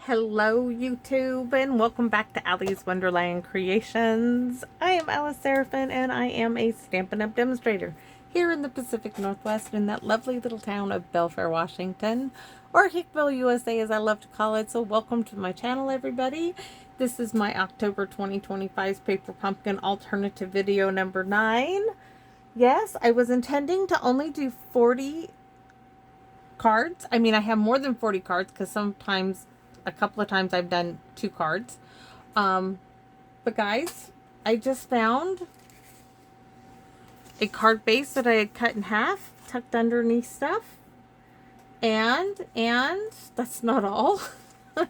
Hello YouTube and welcome back to Allie's Wonderland Creations. I am Alice Seraphin and I am a Stampin' Up! Demonstrator here in the Pacific Northwest in that lovely little town of Belfair, Washington, or Hickville, USA as I love to call it. So welcome to my channel, everybody. This is my October 2025 Paper Pumpkin Alternative video number 9. Yes, I was intending to only do 40 cards. I mean, I have more than 40 cards because sometimes a couple of times I've done 2 cards. But guys, I just found a card base that I had cut in half, tucked underneath stuff. And that's not all.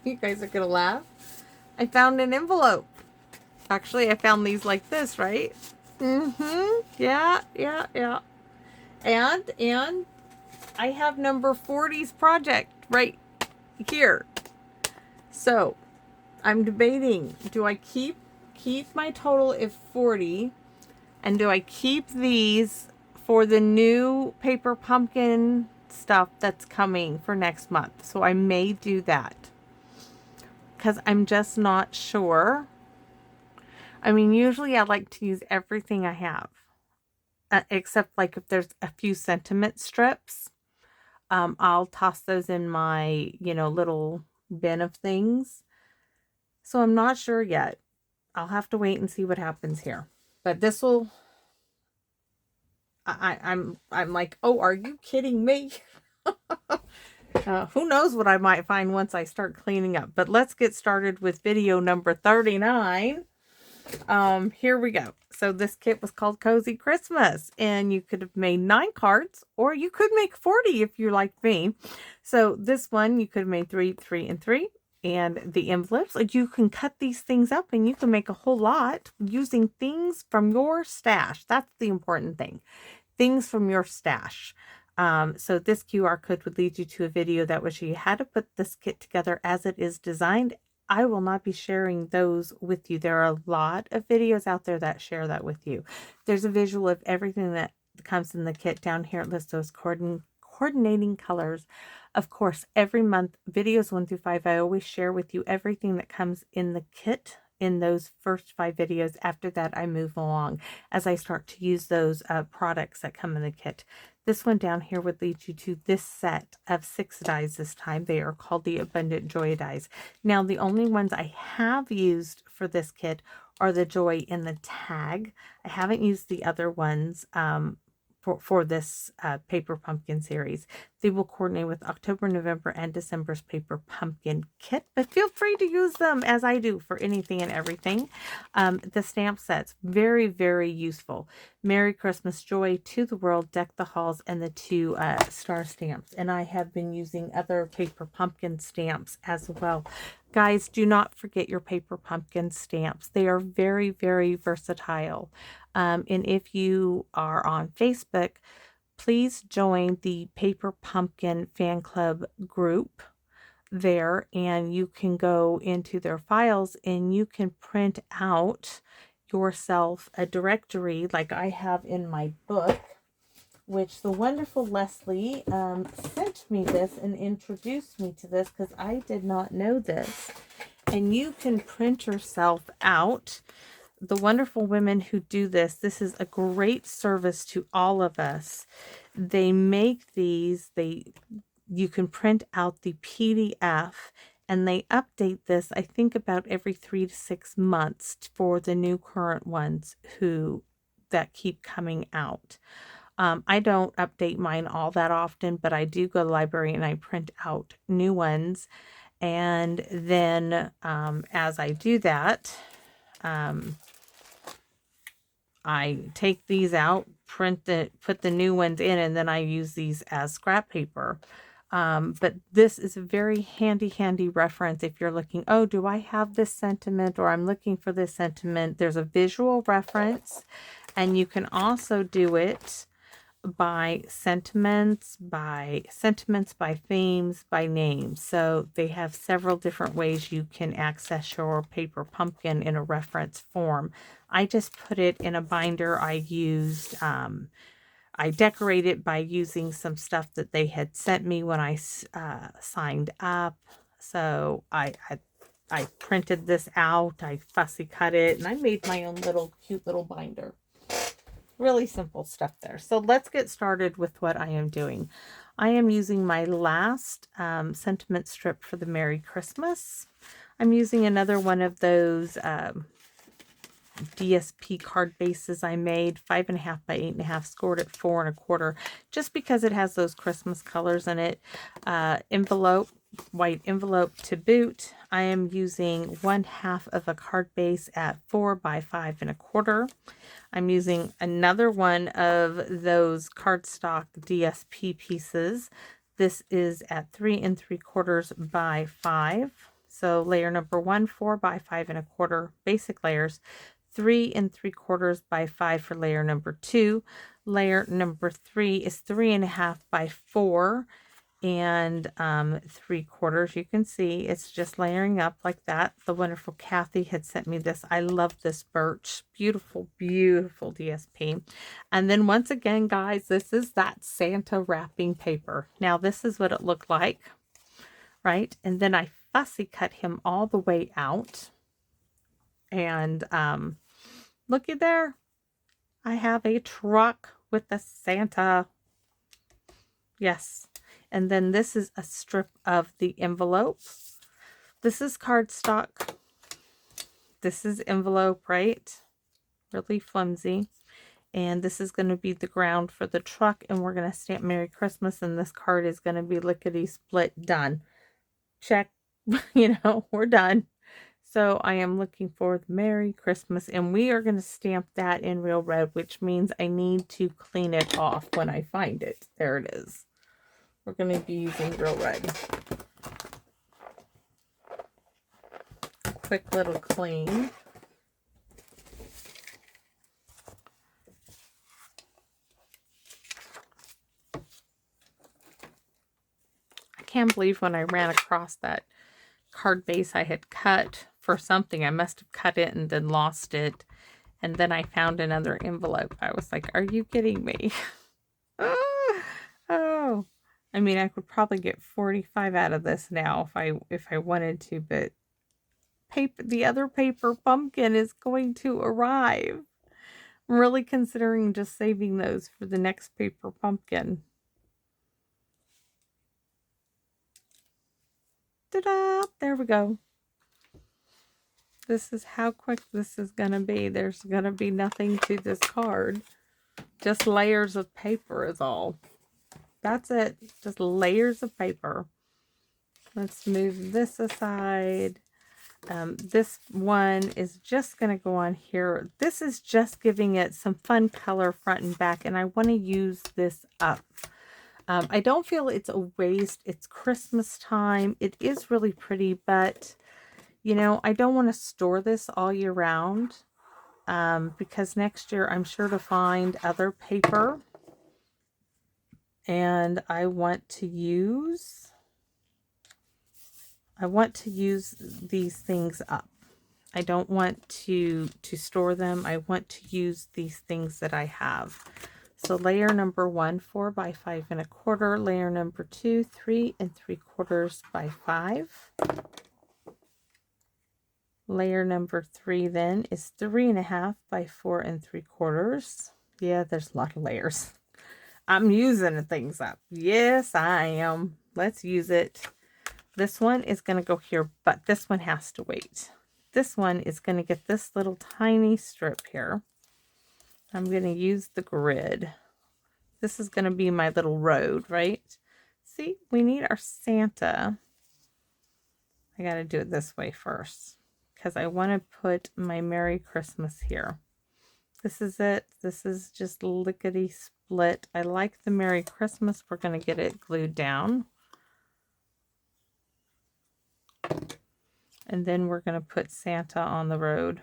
You guys are gonna laugh. I found an envelope. Actually, I found these like this, right? Yeah. And I have number 40's project right here. So I'm debating, do I keep my total at 40 and do I keep these for the new paper pumpkin stuff that's coming for next month? So I may do that because I'm just not sure. I mean, usually I like to use everything I have, except like if there's a few sentiment strips. I'll toss those in my, little bin of things. So I'm not sure yet. I'll have to wait and see what happens here. But this will, I'm like, oh, are you kidding me? Who knows what I might find once I start cleaning up. But let's get started with video number 39. Here we go. So this kit was called Cozy Christmas, and you could have made 9 cards, or you could make 40 if you like me. So this one, you could have made 3, 3, and 3. And the envelopes, like you can cut these things up and you can make a whole lot using things from your stash. That's the important thing. Things from your stash. So this QR code would lead you to a video that would show you how to put this kit together as it is designed. I will not be sharing those with you. There are a lot of videos out there that share that with you. There's a visual of everything that comes in the kit down here. It lists those coordinating colors. Of course, every month, videos 1 through 5, I always share with you everything that comes in the kit in those first 5 videos. After that, I move along as I start to use those products that come in the kit. This one down here would lead you to this set of 6 dies this time. They are called the Abundant Joy dies. Now, the only ones I have used for this kit are the Joy in the tag. I haven't used the other ones for this paper pumpkin series. They will coordinate with October, November, and December's paper pumpkin kit, but feel free to use them as I do for anything and everything. The stamp sets, very, very useful. Merry Christmas, Joy, To the World, Deck the Halls, and the 2 star stamps. And I have been using other paper pumpkin stamps as well. Guys, do not forget your paper pumpkin stamps. They are very, very versatile. And if you are on Facebook, please join the Paper Pumpkin Fan Club group there, and you can go into their files and you can print out yourself a directory like I have in my book, which the wonderful Leslie sent me this and introduced me to this because I did not know this. And you can print yourself out. The wonderful women who do this is a great service to all of us. They make these, you can print out the PDF, and they update this, I think, about every 3 to 6 months for the new current ones that keep coming out. I don't update mine all that often, but I do go to the library and I print out new ones. And then as I do that, I take these out, put the new ones in, and then I use these as scrap paper. But this is a very handy reference if you're looking, oh, do I have this sentiment, or I'm looking for this sentiment. There's a visual reference, and you can also do it by sentiments, by themes, by names. So they have several different ways you can access your paper pumpkin in a reference form. I just put it in a binder. I decorate it by using some stuff that they had sent me when I signed up. So I printed this out, I fussy cut it, and I made my own little cute little binder. Really simple stuff there. So let's get started with what I am doing. I am using my last sentiment strip for the Merry Christmas. I'm using another one of those DSP card bases I made, 5.5 by 8.5, scored at 4 1/4, just because it has those Christmas colors in it. Envelope, white envelope to boot. I am using 1/2 of a card base at 4 by 5 1/4. I'm using another one of those cardstock DSP pieces. This is at 3 3/4 by 5. So layer number 1, 4 by 5 1/4, basic layers. 3 3/4 by 5 for layer number 2. Layer number 3 is 3.5 by 4 and 3/4. You can see it's just layering up like that. The wonderful Cathy had sent me this. I love this birch. Beautiful, beautiful DSP. And then once again, guys, this is that Santa wrapping paper. Now this is what it looked like, right? And then I fussy cut him all the way out. And looky there, I have a truck with the Santa. Yes. And then this is a strip of the envelope. This is cardstock. This is envelope, right? Really flimsy. And this is going to be the ground for the truck. And we're going to stamp Merry Christmas. And this card is going to be lickety split done. Check. You know, we're done. So I am looking for the Merry Christmas, and we are going to stamp that in real red, which means I need to clean it off when I find it. There it is. We're going to be using real red. Quick little clean. I can't believe when I ran across that card base I had cut for something. I must have cut it and then lost it. And then I found another envelope. I was like, are you kidding me? Oh. I mean, I could probably get 45 out of this now if I wanted to, but the other paper pumpkin is going to arrive. I'm really considering just saving those for the next paper pumpkin. Ta-da! There we go. This is how quick this is going to be. There's going to be nothing to this card. Just layers of paper is all. That's it. Just layers of paper. Let's move this aside. This one is just going to go on here. This is just giving it some fun color front and back, and I want to use this up. I don't feel it's a waste. It's Christmas time. It is really pretty, but you know, I don't want to store this all year round because next year I'm sure to find other paper, and I want to use these things up. I don't want to store them. I want to use these things that I have. So layer number 1, 4 by 5 1/4. Layer number 2, 3 3/4 by 5. Layer number 3 then is 3.5 by 4 3/4. Yeah, there's a lot of layers. I'm using things up. Yes, I am. Let's use it. This one is going to go here, but this one has to wait. This one is going to get this little tiny strip here. I'm going to use the grid. This is going to be my little road, right? See, we need our Santa. I got to do it this way first because I want to put my Merry Christmas here. This is it. This is just lickety split. I like the Merry Christmas. We're going to get it glued down. And then we're going to put Santa on the road.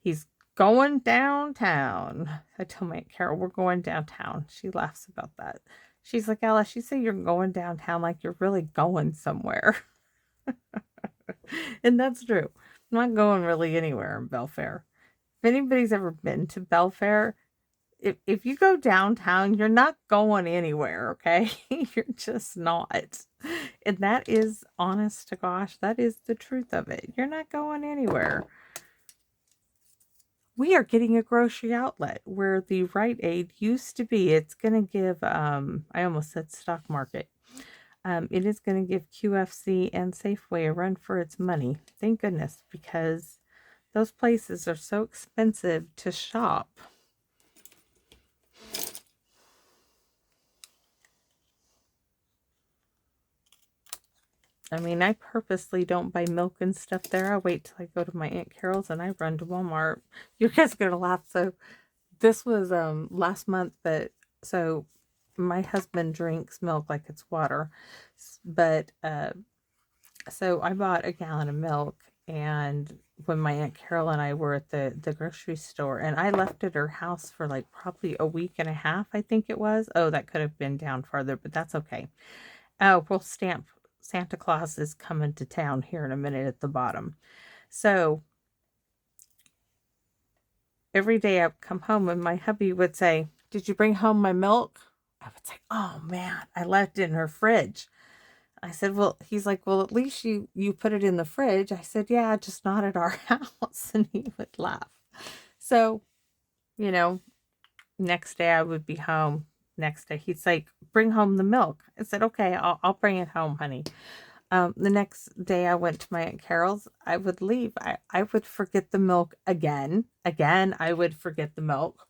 He's going downtown. I tell my Aunt Carol, we're going downtown. She laughs about that. She's like, Alice, you say you're going downtown like you're really going somewhere. And that's true. I'm not going really anywhere in Belfair. If anybody's ever been to Belfair, if you go downtown, you're not going anywhere, okay? You're just not. And that is, honest to gosh, that is the truth of it. You're not going anywhere. We are getting a grocery outlet where the Rite Aid used to be. It's going to give, I almost said stock market. It is going to give QFC and Safeway a run for its money. Thank goodness, because those places are so expensive to shop. I mean, I purposely don't buy milk and stuff there. I wait till I go to my Aunt Carol's and I run to Walmart. You guys are going to laugh. So this was last month, but so my husband drinks milk like it's water. But so I bought a gallon of milk, and when my Aunt Carol and I were at the grocery store, and I left at her house for like probably a week and a half, I think it was. Oh, that could have been down farther, but that's okay. We'll stamp Santa Claus is coming to town here in a minute at the bottom. So every day I'd come home and my hubby would say, "Did you bring home my milk?" I would say, "Oh man, I left it in her fridge." I said, "Well," he's like, "Well, at least you put it in the fridge." I said, "Yeah, just not at our house." And he would laugh. So, you know, next day I would be home. Next day he's like, "Bring home the milk." I said, "Okay, I'll bring it home, honey." The next day I went to my Aunt Carol's. I would leave. I would forget the milk again. Again, I would forget the milk.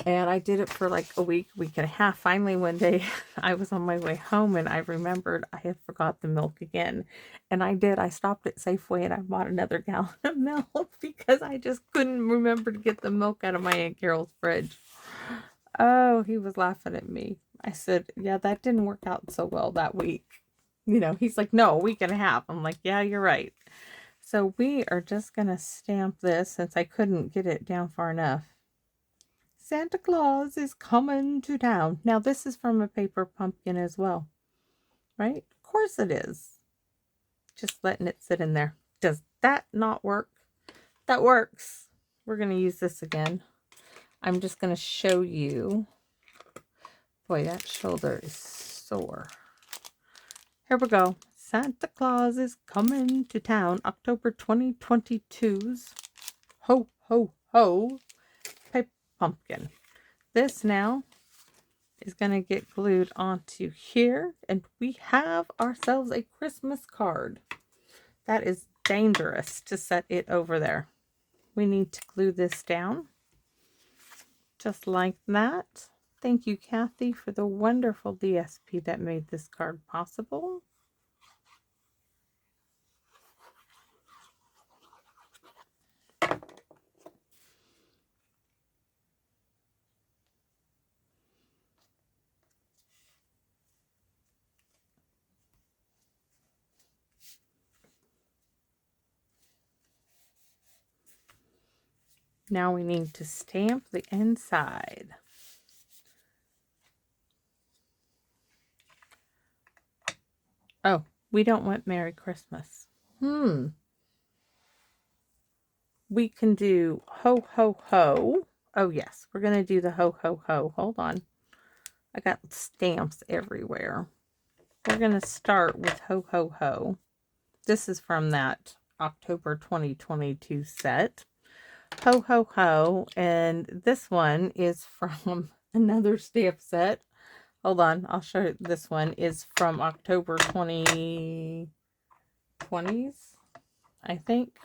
And I did it for like a week and a half. Finally, one day I was on my way home and I remembered I had forgot the milk again. And I did. I stopped at Safeway and I bought another gallon of milk because I just couldn't remember to get the milk out of my Aunt Carol's fridge. Oh, he was laughing at me. I said, "Yeah, that didn't work out so well that week." You know, he's like, "No, a week and a half." I'm like, "Yeah, you're right." So we are just going to stamp this since I couldn't get it down far enough. Santa Claus is coming to town. Now, this is from a paper pumpkin as well, right? Of course it is. Just letting it sit in there. Does that not work? That works. We're going to use this again. I'm just going to show you. Boy, that shoulder is sore. Here we go. Santa Claus is coming to town. October 2022's Ho, Ho, Ho paper pumpkin. This now is going to get glued onto here, and we have ourselves a Christmas card. That is dangerous to set it over there. We need to glue this down just like that. Thank you, Cathy, for the wonderful DSP that made this card possible. Now we need to stamp the inside. Oh, we don't want Merry Christmas. We can do Ho, Ho, Ho. Oh, yes, we're going to do the Ho, Ho, Ho. Hold on. I got stamps everywhere. We're going to start with Ho, Ho, Ho. This is from that October 2022 set. Ho, Ho, Ho. And this one is from another stamp set. Hold on. I'll show you. This one is from October 2020s, I think.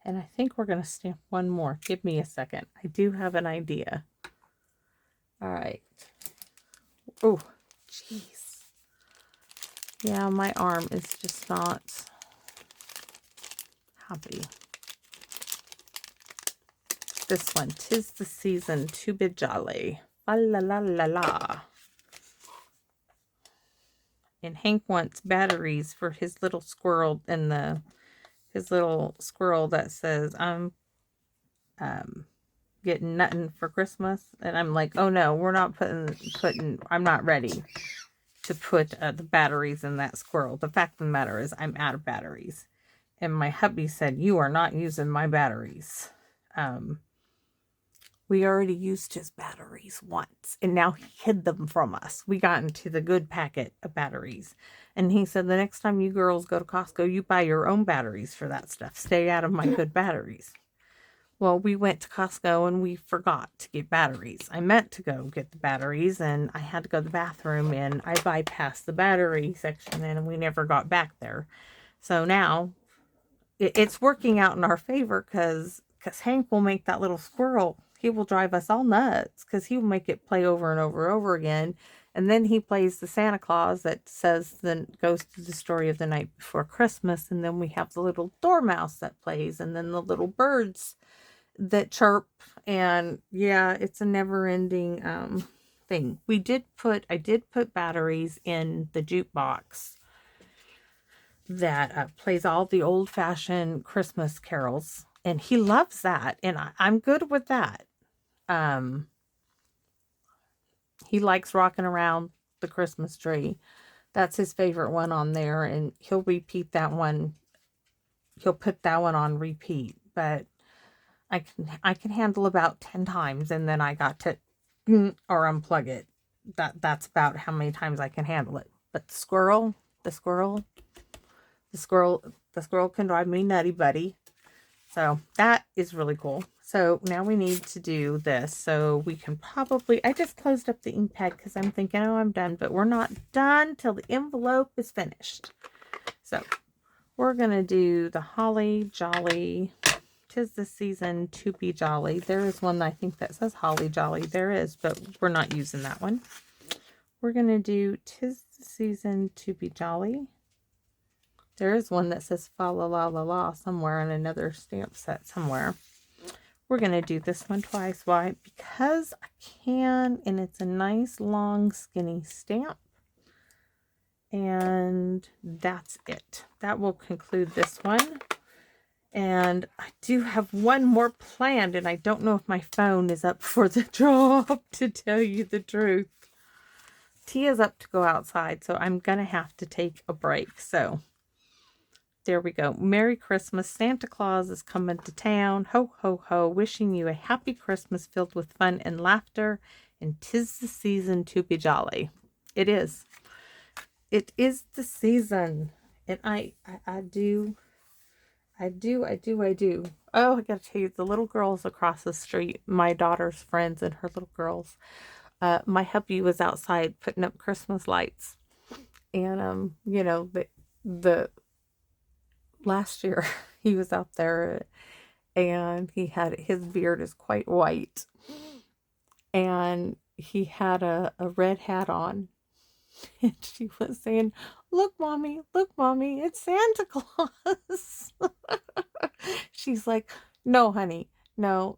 And I think we're going to stamp one more. Give me a second. I do have an idea. All right. Oh, jeez. Yeah, my arm is just not happy. This one, 'Tis the Season to Be Jolly. La la la la la. And Hank wants batteries for his little squirrel and his little squirrel that says, "I'm getting nothing for Christmas." And I'm like, "Oh no, we're not putting I'm not ready to put the batteries in that squirrel. The fact of the matter is I'm out of batteries." And my hubby said, "You are not using my batteries." We already used his batteries once, and now he hid them from us. We got into the good packet of batteries. And he said, the next time you girls go to Costco, you buy your own batteries for that stuff. Stay out of my good batteries. Well, we went to Costco and we forgot to get batteries. I meant to go get the batteries and I had to go to the bathroom and I bypassed the battery section and we never got back there. So now it's working out in our favor because Hank will make that little squirrel. He will drive us all nuts because he will make it play over and over and over again. And then he plays the Santa Claus that says, then goes to the story of the night before Christmas. And then we have the little dormouse that plays and then the little birds that chirp. And yeah, it's a never ending thing. I did put batteries in the jukebox that plays all the old-fashioned Christmas carols, and he loves that, and I'm good with that. He likes rocking around the Christmas tree. That's his favorite one on there, and he'll repeat that one. He'll put that one on repeat, but I can handle about 10 times, and then I got to or unplug it. That's about how many times I can handle it. But the squirrel can drive me nutty buddy. So that is really cool. So now we need to do this. So we can probably, I just closed up the ink pad because I'm thinking, oh, I'm done. But we're not done till the envelope is finished. So we're going to do the Holly Jolly. 'Tis the season to be jolly. There is one I think that says Holly Jolly. There is, but we're not using that one. We're going to do 'Tis the season to be jolly. There is one that says fa la la la la somewhere in another stamp set somewhere. We're going to do this one twice. Why? Because I can, and it's a nice long skinny stamp. And that's it. That will conclude this one. And I do have one more planned, and I don't know if my phone is up for the job, to tell you the truth. Tia's up to go outside, so I'm going to have to take a break. So there we go. Merry Christmas. Santa Claus is coming to town. Ho, ho, ho. Wishing you a happy Christmas filled with fun and laughter. And 'tis the season to be jolly. It is. It is the season. And I do. Oh, I gotta tell you, the little girls across the street, my daughter's friends and her little girls, my hubby was outside putting up Christmas lights. And, you know, the last year he was out there and his beard is quite white and he had a red hat on. And she was saying, look, mommy, it's Santa Claus. She's like, no, honey, no,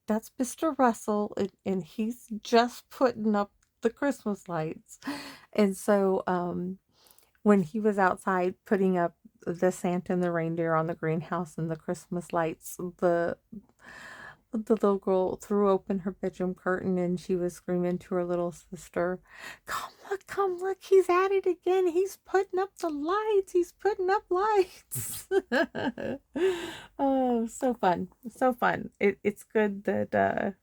that's Mr. Russell, and he's just putting up the Christmas lights. And so when he was outside putting up the Santa and the reindeer on the greenhouse and the Christmas lights, the little girl threw open her bedroom curtain and she was screaming to her little sister, come look, he's at it again. He's putting up the lights. He's putting up lights. Oh, so fun. So fun. It's good that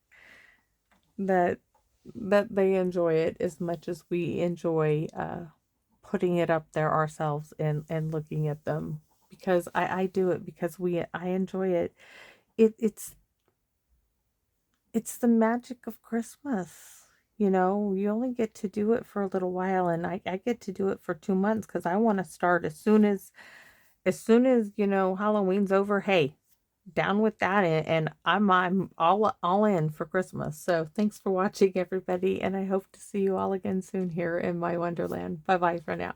they enjoy it as much as we enjoy putting it up there ourselves and looking at them, because I do it because I enjoy it. It's the magic of Christmas. You know, you only get to do it for a little while, and I get to do it for 2 months because I want to start as soon as you know, Halloween's over. Hey, down with that, and I'm all in for Christmas. So thanks for watching, everybody, and I hope to see you all again soon here in my Wonderland. Bye bye for now.